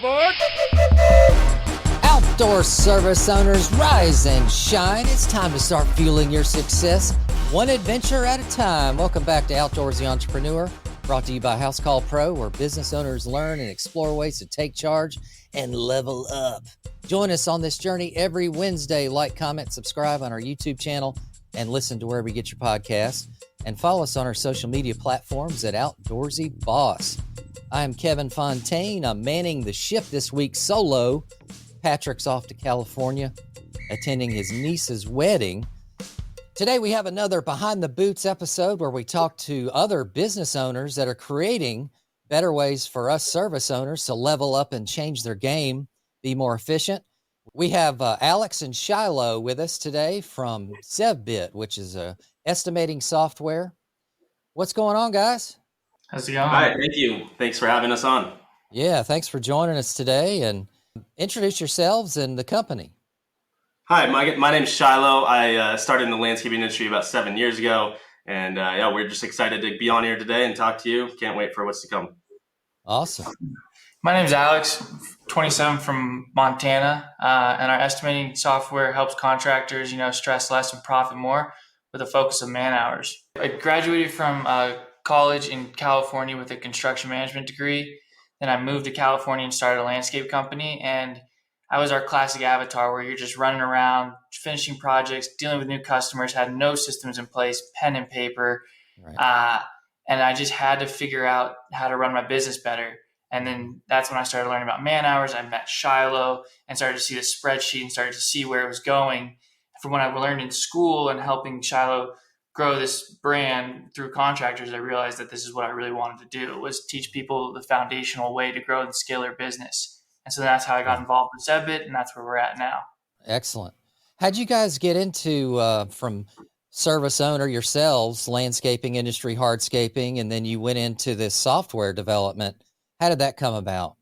Zevbit! Outdoor service owners, rise and shine. It's time to start fueling your success, one adventure at a time. Welcome back to Outdoorsy Entrepreneur, brought to you by House Call Pro, where business owners learn and explore ways to take charge and level up. Join us on this journey every Wednesday. Like, comment, subscribe on our YouTube channel, and listen to wherever you get your podcasts. And follow us on our social media platforms at outdoorsyboss. I am Kevin Fontaine. I'm manning the ship this week solo. Patrick's off to California, attending his niece's wedding. Today we have another Behind the Boots episode where we talk to other business owners that are creating better ways for us service owners to level up and change their game, be more efficient. We have Alex and Shiloh with us today from Zevbit, which is a estimating software. What's going on, guys? How's it going? Hi, thank you. Thanks for having us on. Yeah, thanks for joining us today, and introduce yourselves and the company. Hi, my name is Shiloh. I started in the landscaping industry about 7 years ago, and we're just excited to be on here today and talk to you. Can't wait for what's to come. Awesome. My name is Alex, 27 from Montana, and our estimating software helps contractors, stress less and profit more with a focus of man hours. I graduated from college in California with a construction management degree. Then I moved to California and started a landscape company. And I was our classic avatar where you're just running around, finishing projects, dealing with new customers, had no systems in place, pen and paper. Right. And I just had to figure out how to run my business better. And then that's when I started learning about man hours. I met Shiloh and started to see the spreadsheet and started to see where it was going. From what I learned in school and helping Shiloh grow this brand through Contractors, I realized that this is what I really wanted to do, was teach people the foundational way to grow and scale their business. And so that's how I got involved with Zevbit, and that's where we're at now. Excellent. How'd you guys get into, from service owner yourselves, landscaping industry, hardscaping, and then you went into this software development? How did that come about?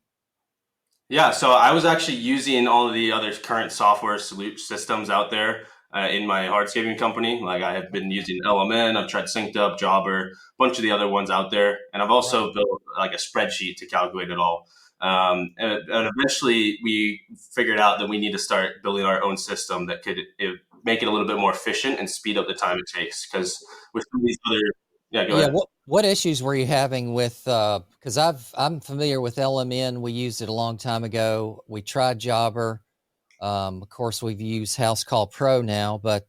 Yeah, so I was actually using all of the other current software systems out there in my hardscaping company. Like I have been using LMN, I've tried Synced Up, Jobber, a bunch of the other ones out there. And I've also built like a spreadsheet to calculate it all. And eventually we figured out that we need to start building our own system that could make it a little bit more efficient and speed up the time it takes. Because with some of these other, go ahead. What issues were you having with, because I'm familiar with LMN. We used it a long time ago. We tried Jobber. Of course, we've used House Call Pro now, but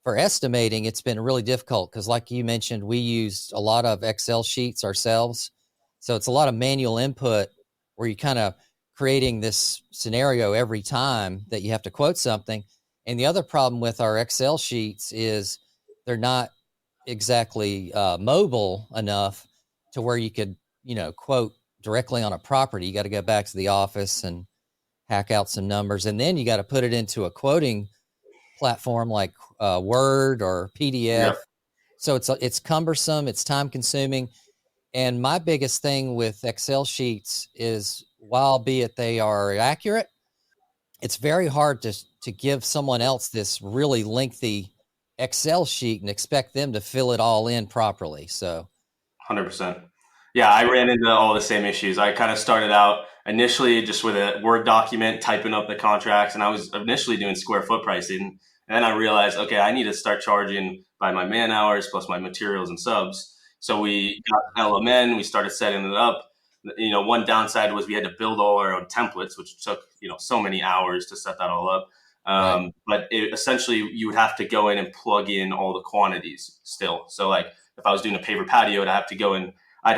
for estimating, it's been really difficult because like you mentioned, we used a lot of Excel sheets ourselves. So it's a lot of manual input where you're kind of creating this scenario every time that you have to quote something. And the other problem with our Excel sheets is they're not exactly mobile enough to where you could, quote directly on a property. You got to go back to the office and hack out some numbers, and then you got to put it into a quoting platform like Word or PDF. Yep. So it's cumbersome, it's time consuming. And my biggest thing with Excel sheets is, while albeit they are accurate, it's very hard to give someone else this really lengthy Excel sheet and expect them to fill it all in properly. So 100%. Yeah, I ran into all the same issues. I kind of started out initially just with a Word document, typing up the contracts, and I was initially doing square foot pricing. And then I realized, okay, I need to start charging by my man hours plus my materials and subs. So we got LMN, we started setting it up. One downside was we had to build all our own templates, which took, so many hours to set that all up. Right. But essentially you would have to go in and plug in all the quantities still. So like if I was doing a paver patio, I'd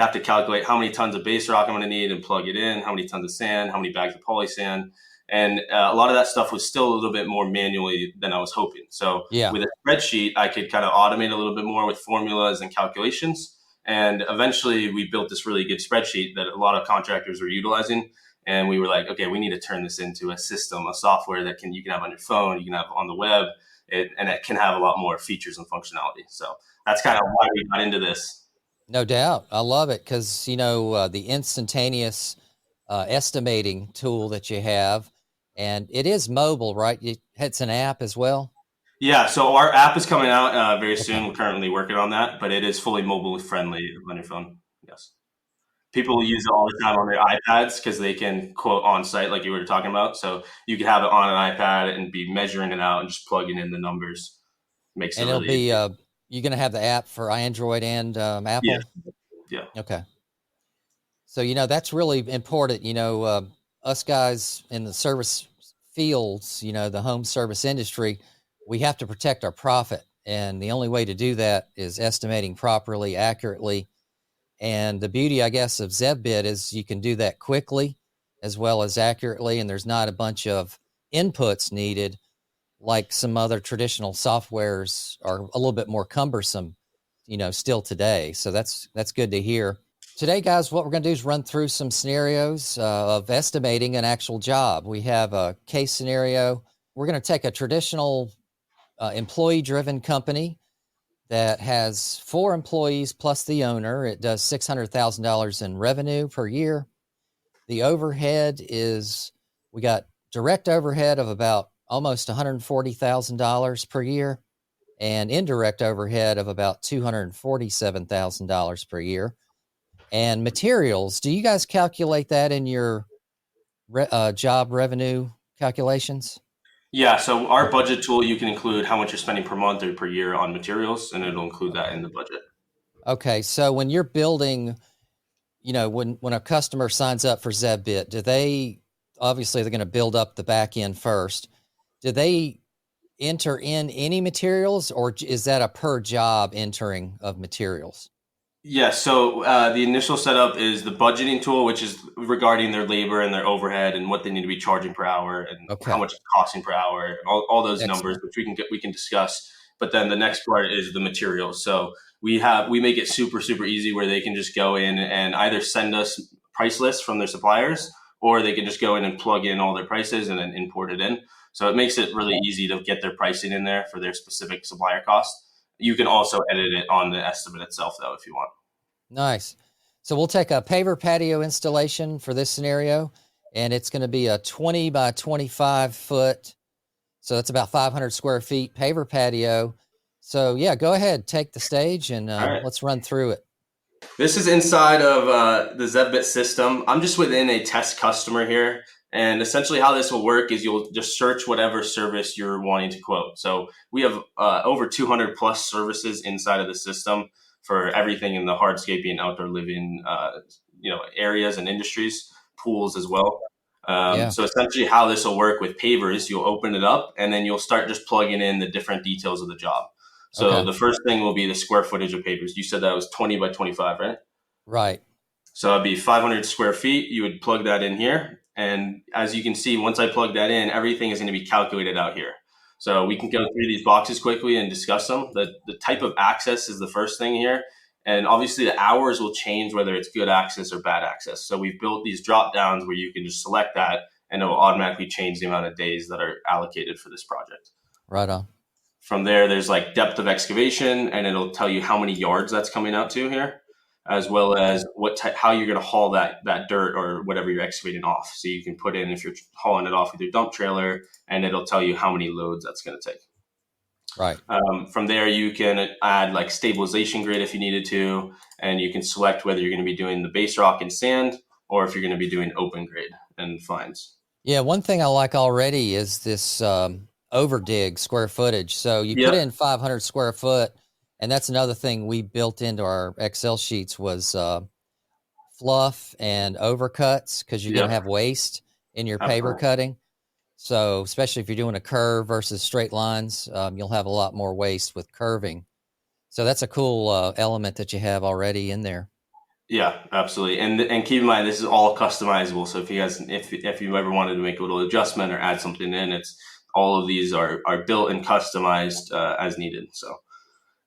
have to calculate how many tons of base rock I'm going to need and plug it in, how many tons of sand, how many bags of poly sand. And a lot of that stuff was still a little bit more manually than I was hoping. So with a spreadsheet, I could kind of automate a little bit more with formulas and calculations. And eventually we built this really good spreadsheet that a lot of contractors were utilizing. And we were like, okay, we need to turn this into a system, a software that you can have on your phone, you can have on the web, and it can have a lot more features and functionality. So that's kind of why we got into this. No doubt. I love it because, the instantaneous estimating tool that you have, and it is mobile, right? It's an app as well. Yeah, so our app is coming out very soon. We're currently working on that, but it is fully mobile friendly on your phone. Yes. People use it all the time on their iPads because they can quote on site, like you were talking about. So you could have it on an iPad and be measuring it out and just plugging in the numbers. Makes it And it'll really be easy. you're going to have the app for Android and Yeah. Apple. Yeah. Okay. So that's really important. Us guys in the service fields, the home service industry, we have to protect our profit, and the only way to do that is estimating properly, accurately. And the beauty, I guess, of Zevbit is you can do that quickly as well as accurately, and there's not a bunch of inputs needed like some other traditional softwares are a little bit more cumbersome, still today. So that's good to hear. Today, guys, what we're going to do is run through some scenarios of estimating an actual job. We have a case scenario. We're going to take a traditional employee-driven company that has 4 employees plus the owner. It does $600,000 in revenue per year. The overhead is, we got direct overhead of about almost $140,000 per year and indirect overhead of about $247,000 per year. And materials, do you guys calculate that in your job revenue calculations? Yeah. So our budget tool, you can include how much you're spending per month or per year on materials, and it'll include that in the budget. Okay. So when you're building, when a customer signs up for Zevbit, obviously they're going to build up the back end first. Do they enter in any materials, or is that a per job entering of materials? Yeah, so the initial setup is the budgeting tool, which is regarding their labor and their overhead and what they need to be charging per hour and Okay. how much it's costing per hour and all those Excellent. numbers, which we can discuss. But then the next part is the materials. So we make it super, super easy where they can just go in and either send us price lists from their suppliers, or they can just go in and plug in all their prices and then import it in. So it makes it really easy to get their pricing in there for their specific supplier cost. You can also edit it on the estimate itself, though, if you want. Nice. So we'll take a paver patio installation for this scenario, and it's going to be a 20 by 25 foot. So that's about 500 square feet paver patio. So yeah, go ahead, take the stage, and right. Let's run through it. This is inside of the Zevbit system. I'm just within a test customer here. And essentially how this will work is you'll just search whatever service you're wanting to quote. So we have over 200 plus services inside of the system for everything in the hardscaping, outdoor living, areas and industries, pools as well. So essentially how this will work with pavers, you'll open it up and then you'll start just plugging in the different details of the job. So the first thing will be the square footage of pavers. You said that was 20 by 25, right? Right. So that'd be 500 square feet. You would plug that in here. And as you can see, once I plug that in, everything is going to be calculated out here. So we can go through these boxes quickly and discuss them. The type of access is the first thing here. And obviously the hours will change whether it's good access or bad access. So we've built these drop downs where you can just select that and it will automatically change the amount of days that are allocated for this project. Right on. From there, there's like depth of excavation, and it'll tell you how many yards that's coming out to here, as well as how you're going to haul that dirt or whatever you're excavating off. So you can put in if you're hauling it off with your dump trailer, and it'll tell you how many loads that's going to take. Right. From there, you can add like stabilization grid if you needed to, and you can select whether you're going to be doing the base rock and sand or if you're going to be doing open grade and fines. Yeah, one thing I like already is this overdig square footage. So you put in 500 square foot, and that's another thing we built into our Excel sheets was fluff and overcuts, because you're going to have waste in your paver cutting. So especially if you're doing a curve versus straight lines, you'll have a lot more waste with curving. So that's a cool element that you have already in there. Yeah, absolutely. And keep in mind, this is all customizable. So if you ever wanted to make a little adjustment or add something in, it's all of these are built and customized as needed. So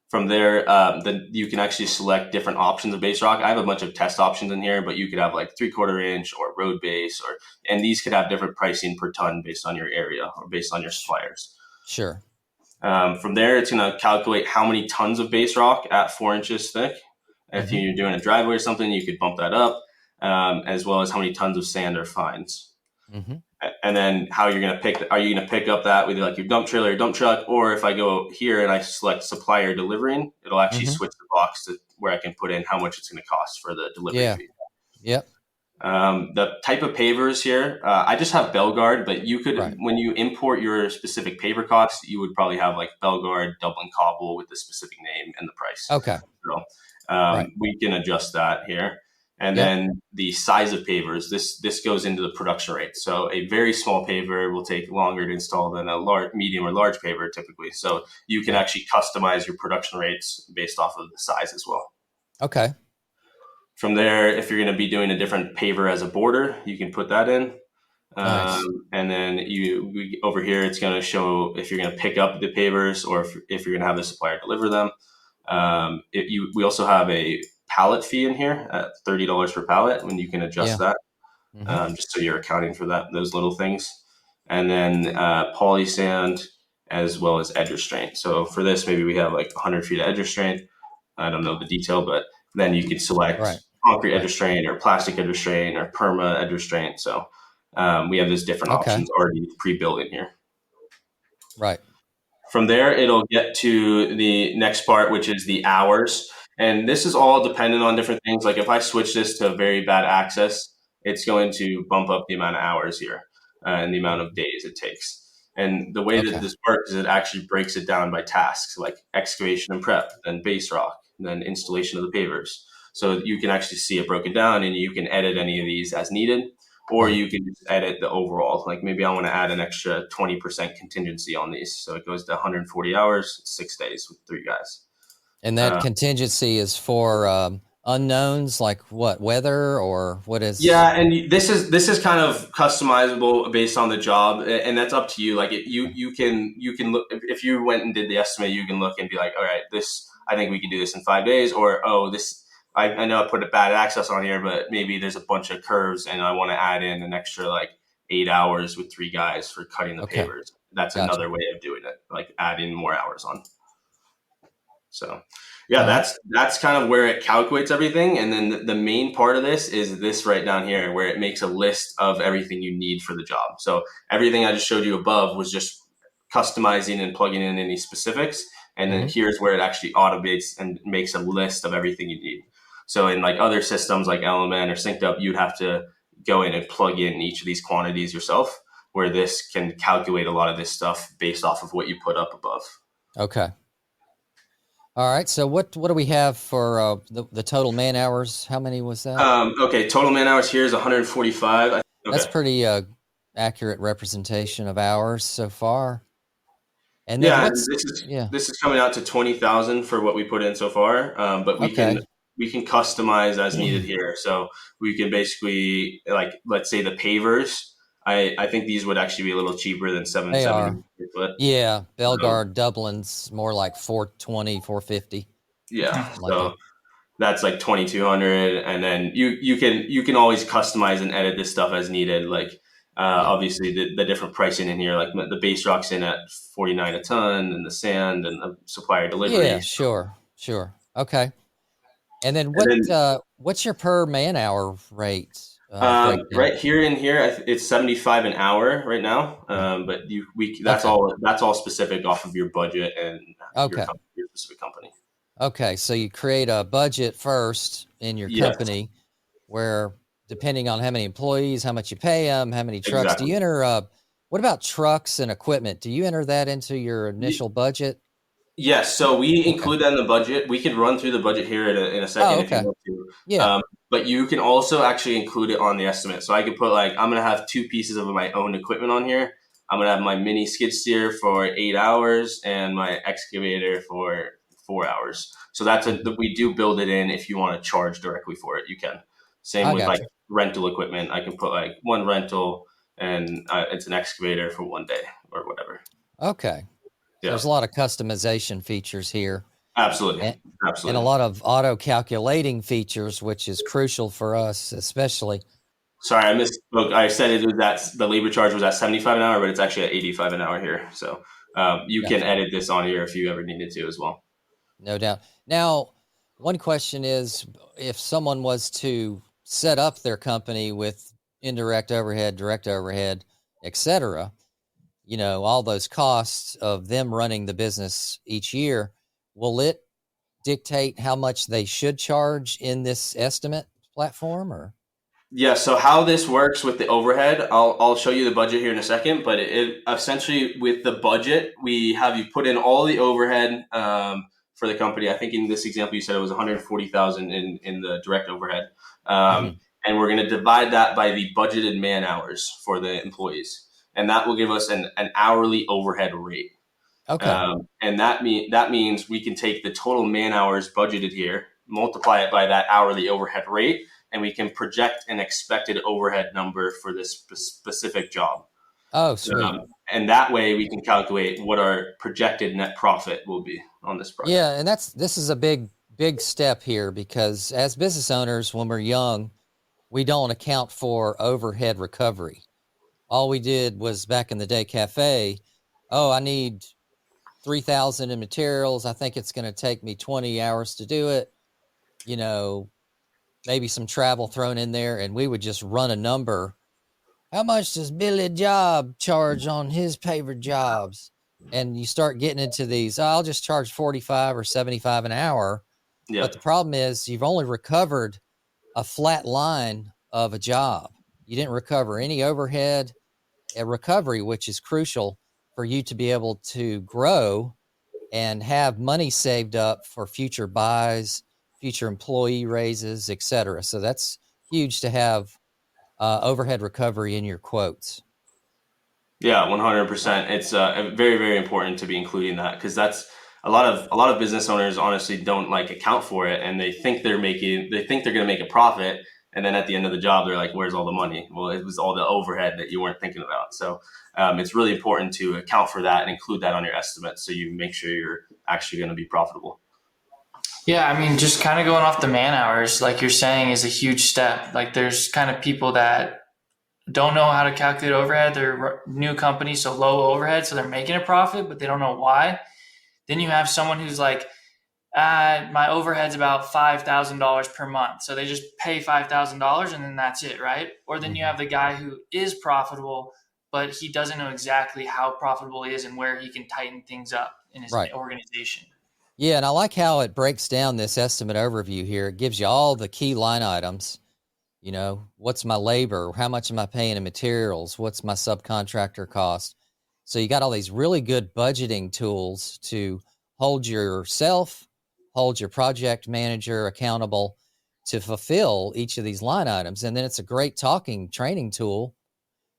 from there, then you can actually select different options of base rock. I have a bunch of test options in here, but you could have like 3/4 inch or road base, and these could have different pricing per ton based on your area or based on your suppliers. Sure. From there, it's going to calculate how many tons of base rock at 4 inches thick. If you're doing a driveway or something, you could bump that up, as well as how many tons of sand or fines. And then how you're going to are you going to pick up that with like your dump trailer or dump truck? Or if I go here and I select supplier delivering, it'll actually switch the box to where I can put in how much it's going to cost for the delivery fee. Yep. The type of pavers here, I just have Belgard, but you could, Right. when you import your specific paver cost, you would probably have like Belgard, Dublin Cobble with the specific name and the price. Okay. So Right. we can adjust that here. And Yep. then the size of pavers, this goes into the production rate. So a very small paver will take longer to install than a large, medium or large paver typically. So you can Right. actually customize your production rates based off of the size as well. Okay. From there, if you're going to be doing a different paver as a border, you can put that in. Nice. And then over here, it's going to show if you're going to pick up the pavers or if you're going to have the supplier deliver them. We also have a pallet fee in here at $30 per pallet when you can adjust that, just so you're accounting for those little things. And then poly sand as well as edge restraint. So for this, maybe we have like 100 feet of edge restraint. I don't know the detail, but then you can select concrete edge restraint or plastic edge restraint or perma edge restraint. So we have those different options already pre-built in here. Right. From there, it'll get to the next part, which is the hours. And this is all dependent on different things. Like if I switch this to very bad access, it's going to bump up the amount of hours here and the amount of days it takes. And the way that this works is it actually breaks it down by tasks, like excavation and prep, then base rock, and then installation of the pavers. So you can actually see it broken down, and you can edit any of these as needed, or you can just edit the overall. Like maybe I want to add an extra 20% contingency on these. So it goes to 140 hours, 6 days with 3 guys. And that contingency is for unknowns, like what, weather, or what is? Yeah, and this is kind of customizable based on the job, and that's up to you. Like you can look, if you went and did the estimate, you can look and be like, all right, I think we can do this in 5 days, or I know I put a bad access on here, but maybe there's a bunch of curves and I want to add in an extra like 8 hours with 3 guys for cutting the pavers. That's another way of doing it, like adding more hours on. So yeah, that's kind of where it calculates everything. And then the main part of this is this right down here, where it makes a list of everything you need for the job. So everything I just showed you above was just customizing and plugging in any specifics. And then here's where it actually automates and makes a list of everything you need. So in like other systems like Element or Synced Up, you'd have to go in and plug in each of these quantities yourself, where this can calculate a lot of this stuff based off of what you put up above. Okay. All right. So what do we have for the total man hours? How many was that? Okay. Total man hours here is 145. Okay. That's pretty accurate representation of hours so far. And then this is coming out to 20,000 for what we put in so far. But we can customize as needed here. So we can basically, like, let's say the pavers. I think these would actually be a little cheaper than 770. Yeah, Belgard Dublin's more like 420, 450. Yeah, so that's like 2,200, and then you can always customize and edit this stuff as needed. Like obviously the different pricing in here, like the base rock's in at 49 a ton, and the sand and the supplier delivery. Yeah, sure. Okay. And then what's your per man hour rate? Right here in here, it's 75 an hour right now. But that's all specific off of your budget and your specific company. Okay, so you create a budget first in your company, where depending on how many employees, how much you pay them, how many trucks, do you enter? What about trucks and equipment? Do you enter that into your initial budget? Yes, so we include that in the budget. We can run through the budget here in a second if you want to. Yeah. But you can also actually include it on the estimate. So I could put like, I'm going to have 2 pieces of my own equipment on here. I'm going to have my mini skid steer for 8 hours and my excavator for 4 hours. So we do build it in. If you want to charge directly for it, you can. Same with like rental equipment. I can put like one rental and it's an excavator for 1 day or whatever. Okay. So there's a lot of customization features here. Absolutely. And a lot of auto calculating features, which is crucial for us, especially. Sorry, I misspoke. I said the labor charge was at 75 an hour, but it's actually at 85 an hour here. So you can edit this on here if you ever needed to as well. No doubt. Now, one question is, if someone was to set up their company with indirect overhead, direct overhead, etc., all those costs of them running the business each year, will it dictate how much they should charge in this estimate platform, or? Yeah, so how this works with the overhead, I'll show you the budget here in a second, but it essentially with the budget, we have you put in all the overhead for the company. I think in this example, you said it was 140,000 in the direct overhead. Hmm. And we're going to divide that by the budgeted man hours for the employees. And that will give us an hourly overhead rate. Okay. And that means we can take the total man hours budgeted here, multiply it by that hourly overhead rate, and we can project an expected overhead number for this specific job. Oh, sweet. And that way we can calculate what our projected net profit will be on this project. Yeah, and this is a big step here, because as business owners, when we're young, we don't account for overhead recovery. All we did was, back in the day, cafe. Oh, I need 3,000 in materials. I think it's going to take me 20 hours to do it. You know, maybe some travel thrown in there, and we would just run a number. How much does Billy Job charge on his paver jobs? And you start getting into these, oh, I'll just charge 45 or 75 an hour. Yeah. But the problem is you've only recovered a flat line of a job. You didn't recover any overhead, a recovery, which is crucial for you to be able to grow and have money saved up for future buys, future employee raises, etc. So that's huge to have overhead recovery in your quotes. Yeah, 100%. It's very, very important to be including that, because that's a lot of business owners honestly don't like account for it, and they think they're going to make a profit, and then at the end of the job they're like, "Where's all the money?" Well, it was all the overhead that you weren't thinking about. So it's really important to account for that and include that on your estimate, so you make sure you're actually going to be profitable. Yeah, I mean, just kind of going off the man hours, like you're saying, is a huge step. Like there's kind of people that don't know how to calculate overhead. They're new companies, so low overhead, so they're making a profit, but they don't know why. Then you have someone who's like, my overhead's about $5,000 per month. So they just pay $5,000 and then that's it, right? Or then you have the guy who is profitable, but he doesn't know exactly how profitable he is and where he can tighten things up in his Right. organization. Yeah, and I like how it breaks down this estimate overview here. It gives you all the key line items. You know, what's my labor? How much am I paying in materials? What's my subcontractor cost? So you got all these really good budgeting tools to hold yourself, hold your project manager accountable to fulfill each of these line items. And then it's a great talking training tool.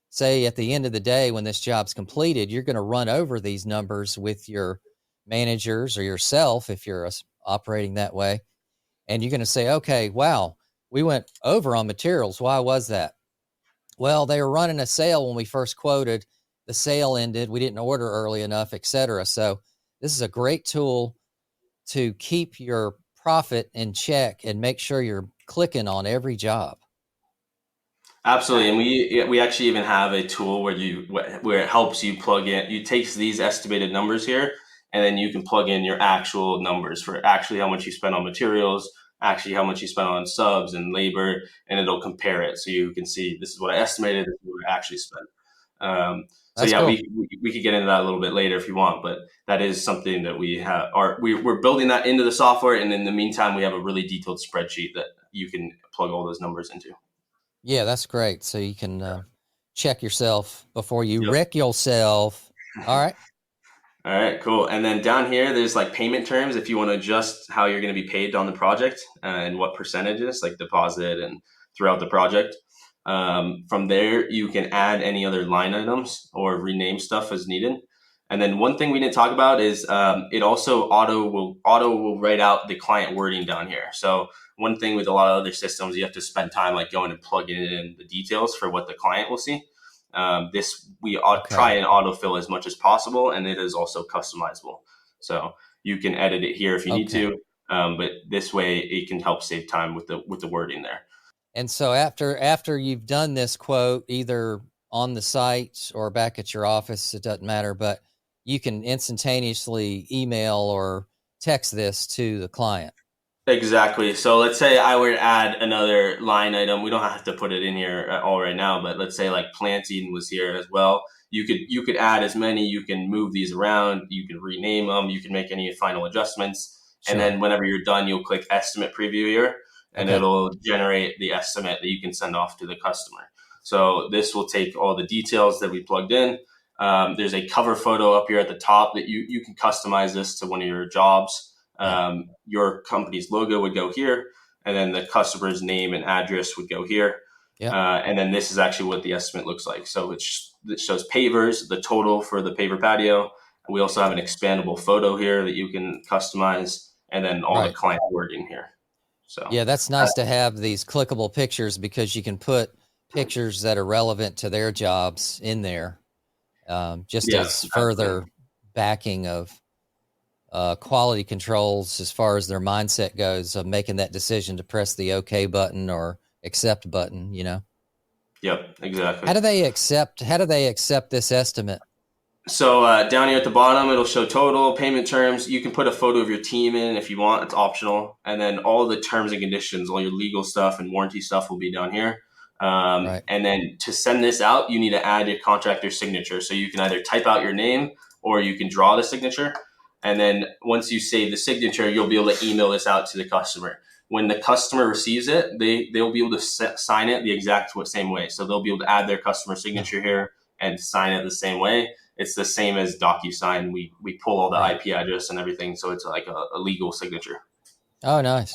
Say at the end of the day, when this job's completed, you're going to run over these numbers with your managers or yourself, if you're operating that way. And you're going to say, okay, wow, we went over on materials. Why was that? Well, they were running a sale when we first quoted. The sale ended. We didn't order early enough, etc. So this is a great tool to keep your profit in check and make sure you're clicking on every job. Absolutely, and we actually even have a tool where it helps you plug in. You takes these estimated numbers here, and then you can plug in your actual numbers for actually how much you spend on materials, actually how much you spend on subs and labor, and it'll compare it, so you can see this is what I estimated, this is what I actually spent. So That's yeah, cool. we could get into that a little bit later if you want, but that is something that we're building that into the software, and in the meantime, we have a really detailed spreadsheet that you can plug all those numbers into. Yeah, that's great. So you can check yourself before you Yep. wreck yourself. All right. All right, cool. And then down here, there's like payment terms if you want to adjust how you're going to be paid on the project and what percentages, like deposit and throughout the project. From there, you can add any other line items or rename stuff as needed. And then one thing we didn't talk about is it also auto will write out the client wording down here. So one thing with a lot of other systems, you have to spend time like going and plugging in the details for what the client will see. This we try and autofill as much as possible, and it is also customizable. So you can edit it here if you need to, but this way it can help save time with the wording there. And so after you've done this quote, either on the site or back at your office, it doesn't matter, but you can instantaneously email or text this to the client. Exactly. So let's say I were to add another line item. We don't have to put it in here all right now, but let's say like planting was here as well. You could add as many. You can move these around. You can rename them. You can make any final adjustments. Sure. And then whenever you're done, you'll click estimate preview here. and Okay. it'll generate the estimate that you can send off to the customer. So this will take all the details that we plugged in. There's a cover photo up here at the top that you can customize this to one of your jobs. Your company's logo would go here, and then the customer's name and address would go here. And then this is actually what the estimate looks like. So it shows pavers, the total for the paver patio. We also have an expandable photo here that you can customize, and then all the client wording here. So yeah, that's nice to have these clickable pictures, because you can put pictures that are relevant to their jobs in there, as further backing of quality controls as far as their mindset goes, of making that decision to press the OK button or accept button. Yep, exactly. How do they accept this estimate? So down here at the bottom, it'll show total, payment terms. You can put a photo of your team in if you want. It's optional. And then all the terms and conditions, all your legal stuff and warranty stuff will be down here. And then to send this out, you need to add your contractor's signature. So you can either type out your name or you can draw the signature. And then once you save the signature, you'll be able to email this out to the customer. When the customer receives it, they'll be able to sign it the exact same way. So they'll be able to add their customer signature here and sign it the same way. It's the same as DocuSign. We pull all the IP address and everything, so it's like a legal signature. Oh, nice.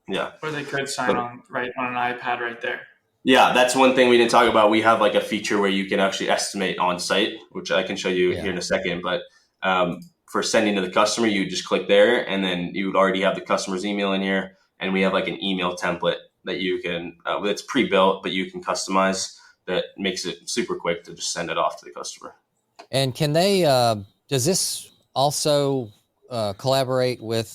Yeah. Or they could sign on an iPad right there. Yeah, that's one thing we didn't talk about. We have like a feature where you can actually estimate on site, which I can show you here in a second. But for sending to the customer, you just click there, and then you would already have the customer's email in here. And we have like an email template that you can, it's pre-built, but you can customize, that makes it super quick to just send it off to the customer. And can they, does this also collaborate with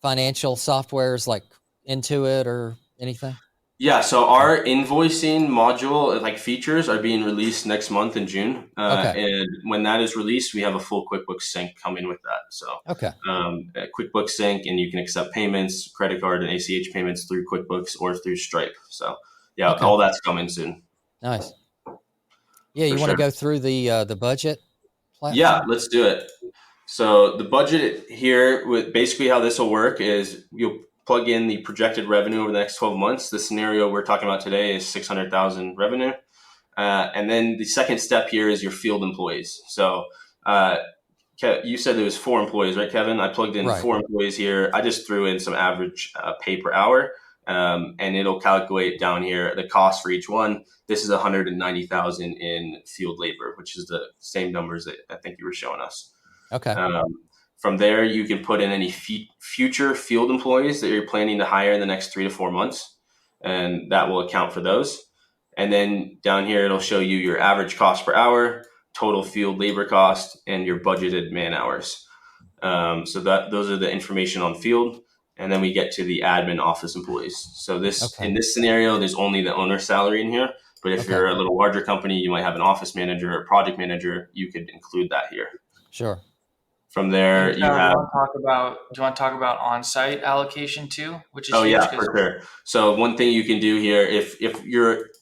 financial softwares like Intuit or anything? Yeah, so our invoicing module, like features, are being released next month in June. And when that is released, we have a full QuickBooks Sync coming with that. So QuickBooks Sync, and you can accept payments, credit card and ACH payments through QuickBooks or through Stripe. So all that's coming soon. Nice. Yeah, you want to go through the budget platform? Yeah, let's do it. So the budget here, with basically how this will work is you'll plug in the projected revenue over the next 12 months. The scenario we're talking about today is 600,000 revenue. And then the second step here is your field employees. So you said there was 4 employees, right, Kevin? I plugged in 4 employees here. I just threw in some average pay per hour. And it'll calculate down here the cost for each one. This is 190,000 in field labor, which is the same numbers that I think you were showing us. Okay. From there, you can put in any future field employees that you're planning to hire in the next 3 to 4 months, and that will account for those. And then down here, it'll show you your average cost per hour, total field labor cost, and your budgeted man hours. So those are the information on field. And then we get to the admin office employees. So in this scenario, there's only the owner's salary in here. But if you're a little larger company, you might have an office manager or project manager. You could include that here. Sure. From there, you have. Do you want to talk about on-site allocation too? Which is huge, for sure. So one thing you can do here, if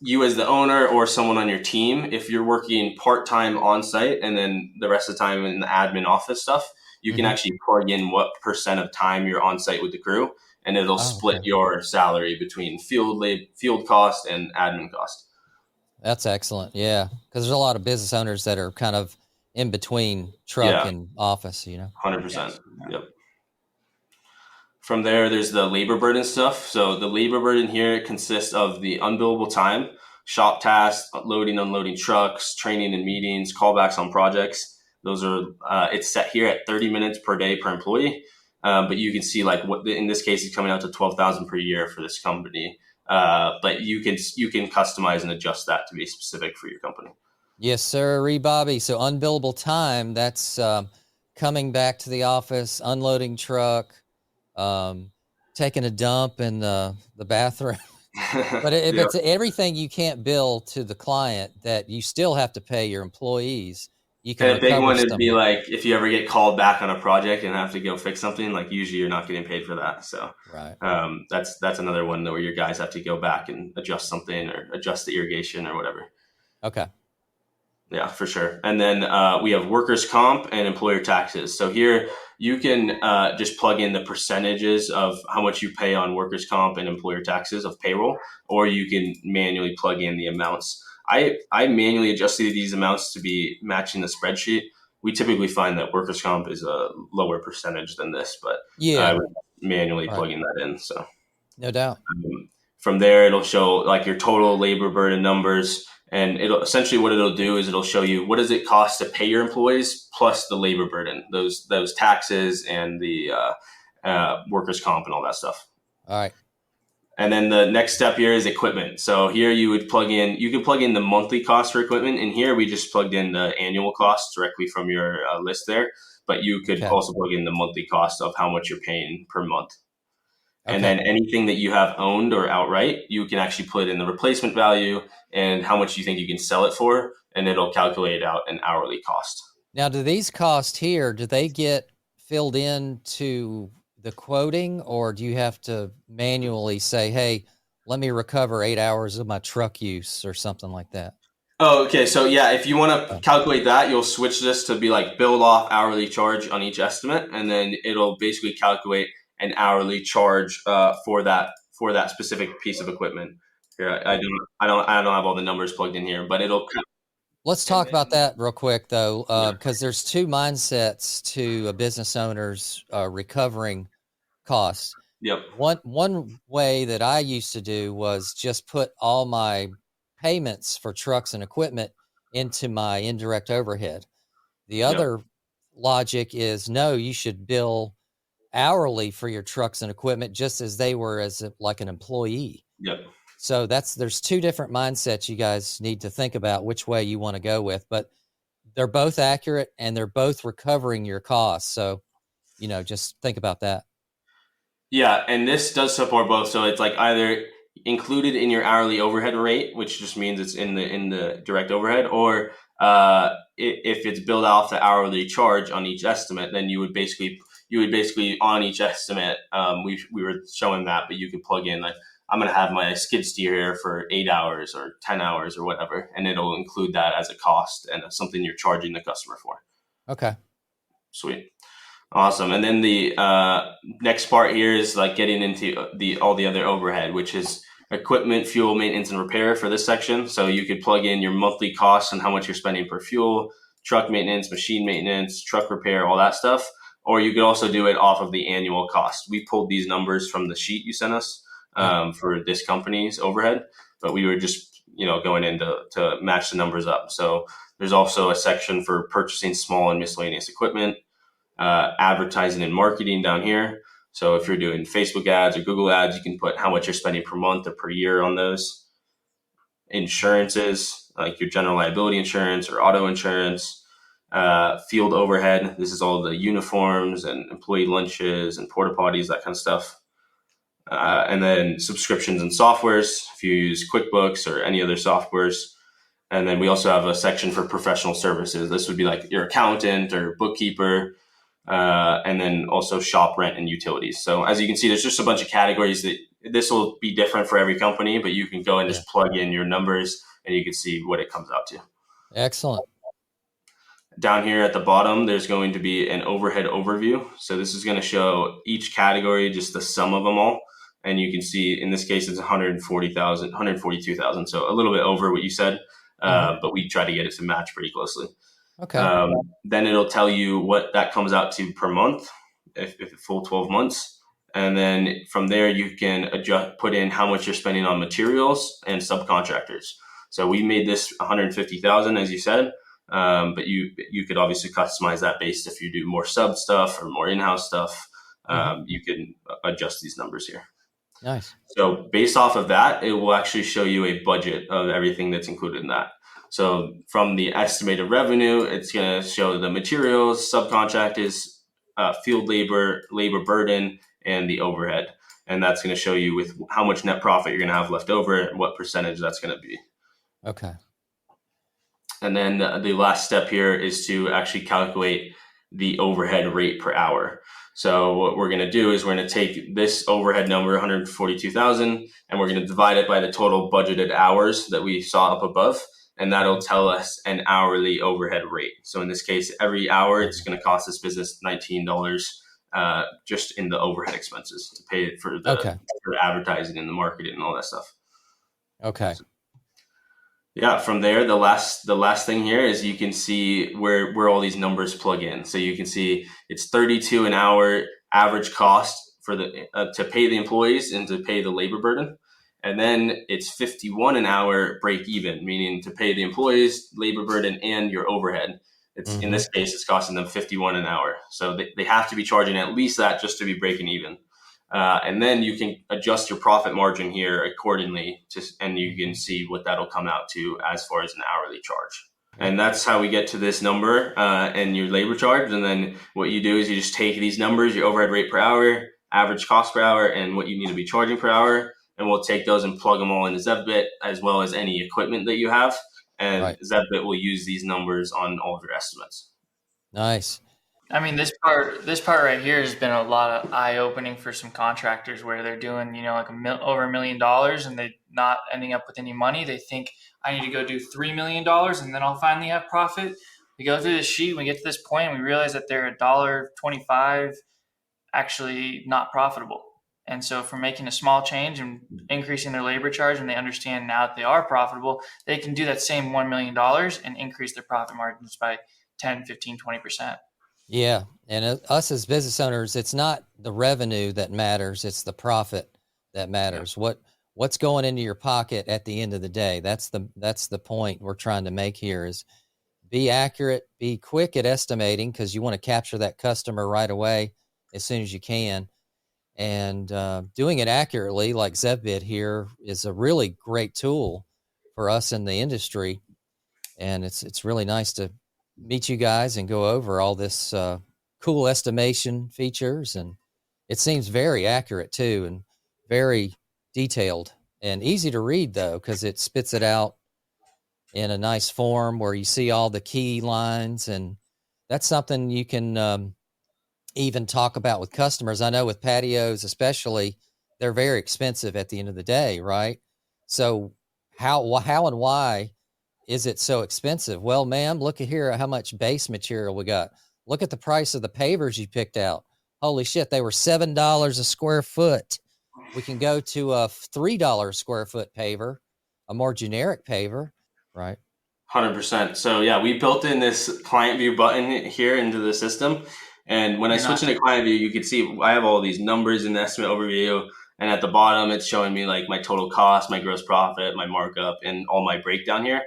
you as the owner or someone on your team, if you're working part-time on-site and then the rest of the time in the admin office stuff, you can actually plug in what % of time you're on site with the crew, and it'll split your salary between field cost and admin cost. That's excellent. Yeah. Because there's a lot of business owners that are kind of in between truck and office, 100%. Yep. From there, there's the labor burden stuff. So the labor burden here consists of the unbillable time, shop tasks, loading, unloading trucks, training and meetings, callbacks on projects. Those are, it's set here at 30 minutes per day per employee. But you can see like what in this case is coming out to 12,000 per year for this company. But you can customize and adjust that to be specific for your company. Yes, sir, Bobby. So unbillable time, that's coming back to the office, unloading truck, taking a dump in the bathroom. But if it's everything you can't bill to the client that you still have to pay your employees, you can. And a big one would be like if you ever get called back on a project and have to go fix something, like usually you're not getting paid for that. So that's another one where your guys have to go back and adjust something or adjust the irrigation or whatever. Okay. Yeah, for sure. And then we have workers' comp and employer taxes. So here you can just plug in the percentages of how much you pay on workers' comp and employer taxes of payroll, or you can manually plug in the amounts. I manually adjusted these amounts to be matching the spreadsheet. We typically find that workers' comp is a lower percentage than this, but I Yeah, would manually right. plugging that in. So No doubt. from there, it'll show like your total labor burden numbers, and it'll essentially what it'll do is it'll show you what does it cost to pay your employees plus the labor burden, those taxes and the workers' comp and all that stuff. All right. And then the next step here is equipment. So here you could plug in the monthly cost for equipment. And here we just plugged in the annual cost directly from your list there. But you could Okay. also plug in the monthly cost of how much you're paying per month. And Okay. then anything that you have owned or outright, you can actually put in the replacement value and how much you think you can sell it for, and it'll calculate out an hourly cost. Now, do these costs here, do they get filled in to the quoting, or do you have to manually say, hey, let me recover 8 hours of my truck use or something like that? Oh, okay. So yeah, if you want to Oh, calculate that, you'll switch this to be like build off hourly charge on each estimate, and then it'll basically calculate an hourly charge for that specific piece of equipment. Here, I don't have all the numbers plugged in here, but it'll. let's And talk about then that real quick, though, yeah, because there's two mindsets to a business owner's recovering costs. yep, One way that I used to do was just put all my payments for trucks and equipment into my indirect overhead. The yep, other logic is no, you should bill hourly for your trucks and equipment just as they were like an employee. yep. So there's two different mindsets you guys need to think about which way you want to go with, but they're both accurate and they're both recovering your costs. So, just think about that. Yeah, and this does support both. So it's like either included in your hourly overhead rate, which just means it's in the direct overhead, or if it's billed off the hourly charge on each estimate, then you would basically on each estimate, we were showing that, but you could plug in like I'm gonna have my skid steer here for 8 hours or 10 hours or whatever, and it'll include that as a cost and something you're charging the customer for. Okay. Sweet. Awesome. And then the next part here is like getting into all the other overhead, which is equipment, fuel, maintenance, and repair for this section. So you could plug in your monthly costs and how much you're spending per fuel, truck maintenance, machine maintenance, truck repair, all that stuff. Or you could also do it off of the annual cost. We pulled these numbers from the sheet you sent us for this company's overhead, but we were just going in to match the numbers up. So there's also a section for purchasing small and miscellaneous equipment. Advertising and marketing down here. So if you're doing Facebook ads or Google ads, you can put how much you're spending per month or per year on those. Insurances, like your general liability insurance or auto insurance. Field overhead. This is all the uniforms and employee lunches and porta potties, that kind of stuff. And then subscriptions and softwares, if you use QuickBooks or any other softwares. And then we also have a section for professional services. This would be like your accountant or bookkeeper. And then also shop rent and utilities. So as you can see, there's just a bunch of categories that this will be different for every company, but you can go and just plug in your numbers and you can see what it comes out to. Excellent. Down here at the bottom, there's going to be an overhead overview. So this is going to show each category, just the sum of them all. And you can see in this case, it's 142,000. So a little bit over what you said, but we try to get it to match pretty closely. Okay. Then it'll tell you what that comes out to per month, if full 12 months. And then from there, you can put in how much you're spending on materials and subcontractors. So we made this 150,000, as you said, but you could obviously customize that based if you do more sub stuff or more in-house stuff. You can adjust these numbers here. Nice. So based off of that, it will actually show you a budget of everything that's included in that. So from the estimated revenue, it's going to show the materials, subcontractors, field labor burden, and the overhead. And that's going to show you with how much net profit you're going to have left over and what percentage that's going to be. Okay. And then the last step here is to actually calculate the overhead rate per hour. So what we're going to do is we're going to take this overhead number, 142,000, and we're going to divide it by the total budgeted hours that we saw up above. and that'll tell us an hourly overhead rate. So in this case, every hour it's going to cost this business $19 just in the overhead expenses to pay for for advertising and the marketing and all that stuff. Okay. Yeah, from there, the last thing here is you can see where all these numbers plug in. So you can see it's 32 an hour average cost for the to pay the employees and to pay the labor burden. And then it's 51 an hour break even, meaning to pay the employees, labor burden, and your overhead. It's in this case, it's costing them 51 an hour. So they have to be charging at least that just to be breaking even. And then you can adjust your profit margin here accordingly, and you can see what that'll come out to as far as an hourly charge. And that's how we get to this number and your labor charge. And then what you do is you just take these numbers, your overhead rate per hour, average cost per hour, and what you need to be charging per hour. And we'll take those and plug them all into Zevbit, as well as any equipment that you have. And Zevbit will use these numbers on all of your estimates. Nice. I mean, this part right here has been a lot of eye opening for some contractors where they're doing, like over $1 million and they're not ending up with any money. They think I need to go do $3 million and then I'll finally have profit. We go through this sheet, we get to this point, and we realize that they're $1.25 actually not profitable. And so for making a small change and increasing their labor charge, and they understand now that they are profitable, they can do that same $1 million and increase their profit margins by 10, 15, 20%. Yeah. And us as business owners, it's not the revenue that matters. It's the profit that matters. Yeah. What's going into your pocket at the end of the day? That's the point we're trying to make here is be accurate, be quick at estimating, because you want to capture that customer right away as soon as you can. And doing it accurately, like Zevbit here, is a really great tool for us in the industry. And it's really nice to meet you guys and go over all this cool estimation features. And it seems very accurate too, and very detailed and easy to read though, because it spits it out in a nice form where you see all the key lines. And that's something you can even talk about with customers. I know with patios, especially, they're very expensive at the end of the day, right? So how and why is it so expensive? Well, ma'am, look at here how much base material we got. Look at the price of the pavers you picked out. Holy shit, they were $7 a square foot. We can go to a $3 square foot paver, a more generic paver, right? 100%. So yeah, we built in this client view button here into the system. And when I switch into client view, you can see I have all these numbers in the estimate overview. And at the bottom, it's showing me like my total cost, my gross profit, my markup, and all my breakdown here.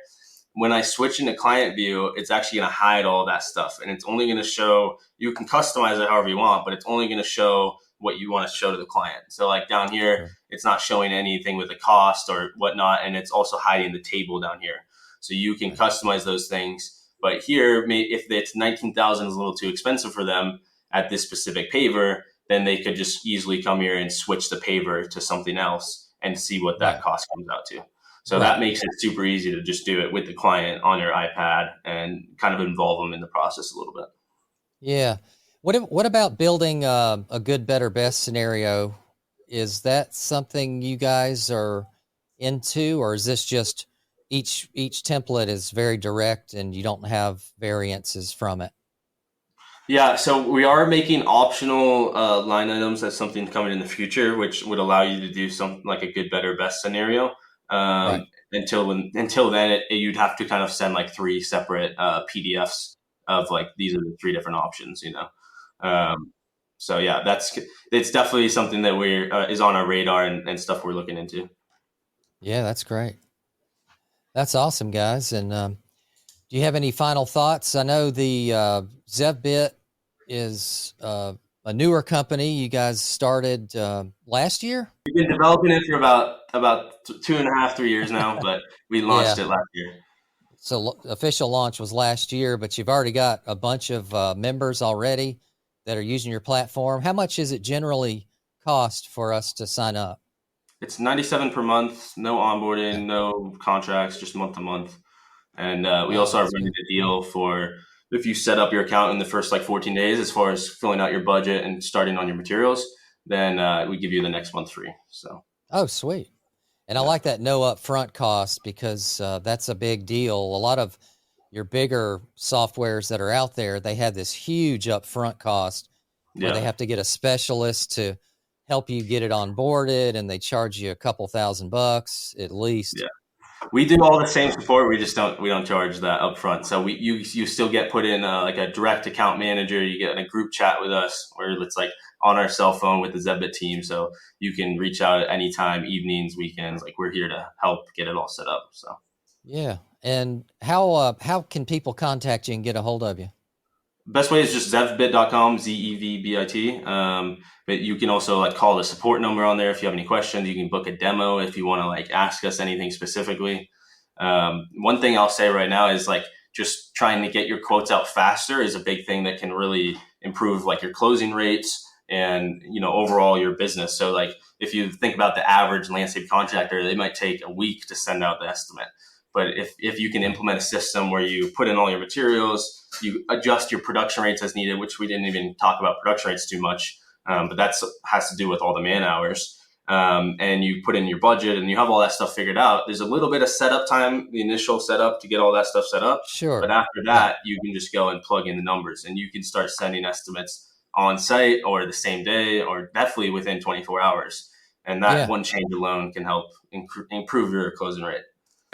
When I switch into client view, it's actually going to hide all that stuff. And it's only going to show, you can customize it however you want, but it's only going to show what you want to show to the client. So like down here, It's not showing anything with the cost or whatnot. And it's also hiding the table down here. So you can customize those things. But here, if it's 19,000 is a little too expensive for them at this specific paver, then they could just easily come here and switch the paver to something else and see what that cost comes out to. So that makes it super easy to just do it with the client on your iPad and kind of involve them in the process a little bit. Yeah. What about building a good, better, best scenario? Is that something you guys are into, or is this just each template is very direct and you don't have variances from it? Yeah, so we are making optional line items as something coming in the future, which would allow you to do something like a good, better, best scenario. Until then, you'd have to kind of send like 3 separate PDFs of like these are the 3 different options, So yeah, it's definitely something that is on our radar and stuff we're looking into. Yeah, that's great. That's awesome, guys. And do you have any final thoughts? I know the Zevbit is a newer company. You guys started last year? We've been developing it for about 2.5, 3 years now, but we launched it last year. So official launch was last year, but you've already got a bunch of members already that are using your platform. How much does it generally cost for us to sign up? It's $97 per month, no onboarding, no contracts, just month to month. And we also are running a deal for if you set up your account in the first like 14 days, as far as filling out your budget and starting on your materials, then we give you the next month free. So. Oh, sweet. And I like that no upfront cost because that's a big deal. A lot of your bigger softwares that are out there, they have this huge upfront cost where they have to get a specialist to help you get it onboarded, and they charge you a couple $1,000 at least. Yeah. We do all the same support. We don't charge that upfront. So you still get put in like a direct account manager. You get in a group chat with us where it's like on our cell phone with the Zevbit team. So you can reach out at any time, evenings, weekends. Like, we're here to help get it all set up. So yeah. And how can people contact you and get a hold of you? Best way is just zevbit.com, Zevbit. But you can also like call the support number on there if you have any questions. You can book a demo if you want to like ask us anything specifically. One thing I'll say right now is like just trying to get your quotes out faster is a big thing that can really improve like your closing rates and, you know, overall your business. So like if you think about the average landscape contractor, they might take a week to send out the estimate. But if you can implement a system where you put in all your materials, you adjust your production rates as needed, which we didn't even talk about production rates too much, but that's has to do with all the man hours. And you put in your budget and you have all that stuff figured out. There's a little bit of setup time, the initial setup to get all that stuff set up. Sure. But after that, you can just go and plug in the numbers and you can start sending estimates on site or the same day or definitely within 24 hours. And that one change alone can help improve your closing rate.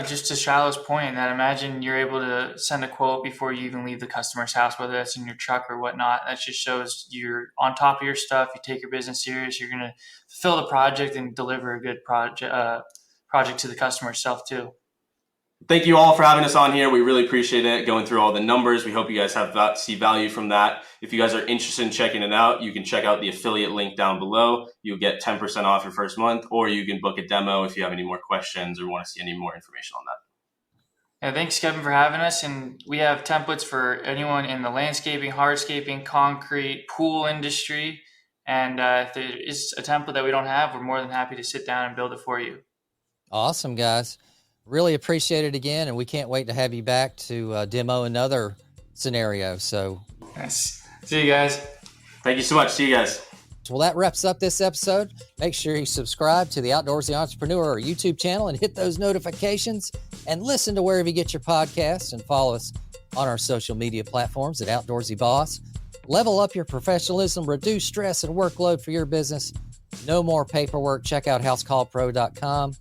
Just to Shiloh's point, that imagine you're able to send a quote before you even leave the customer's house, whether that's in your truck or whatnot. That just shows you're on top of your stuff. You take your business serious. You're going to fulfill the project and deliver a good project to the customer itself too. Thank you all for having us on here. We really appreciate it, going through all the numbers. We hope you guys see value from that. If you guys are interested in checking it out, you can check out the affiliate link down below. You'll get 10% off your first month, or you can book a demo if you have any more questions or want to see any more information on that. Yeah, thanks, Kevin, for having us. And we have templates for anyone in the landscaping, hardscaping, concrete, pool industry. And if there is a template that we don't have, we're more than happy to sit down and build it for you. Awesome, guys. Really appreciate it again, and we can't wait to have you back to demo another scenario. So, yes. See you guys. Thank you so much. See you guys. Well, that wraps up this episode. Make sure you subscribe to the Outdoorsy Entrepreneur YouTube channel and hit those notifications, and listen to wherever you get your podcasts, and follow us on our social media platforms at Outdoorsy Boss. Level up your professionalism, reduce stress and workload for your business. No more paperwork. Check out housecallpro.com,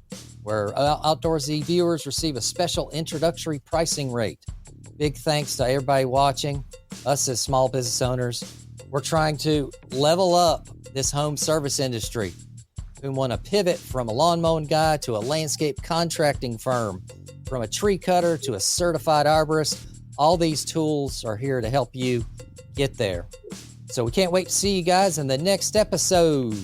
where Outdoorsy viewers receive a special introductory pricing rate. Big thanks to everybody watching. Us as small business owners, we're trying to level up this home service industry. We want to pivot from a lawn mowing guy to a landscape contracting firm, from a tree cutter to a certified arborist. All these tools are here to help you get there. So we can't wait to see you guys in the next episode.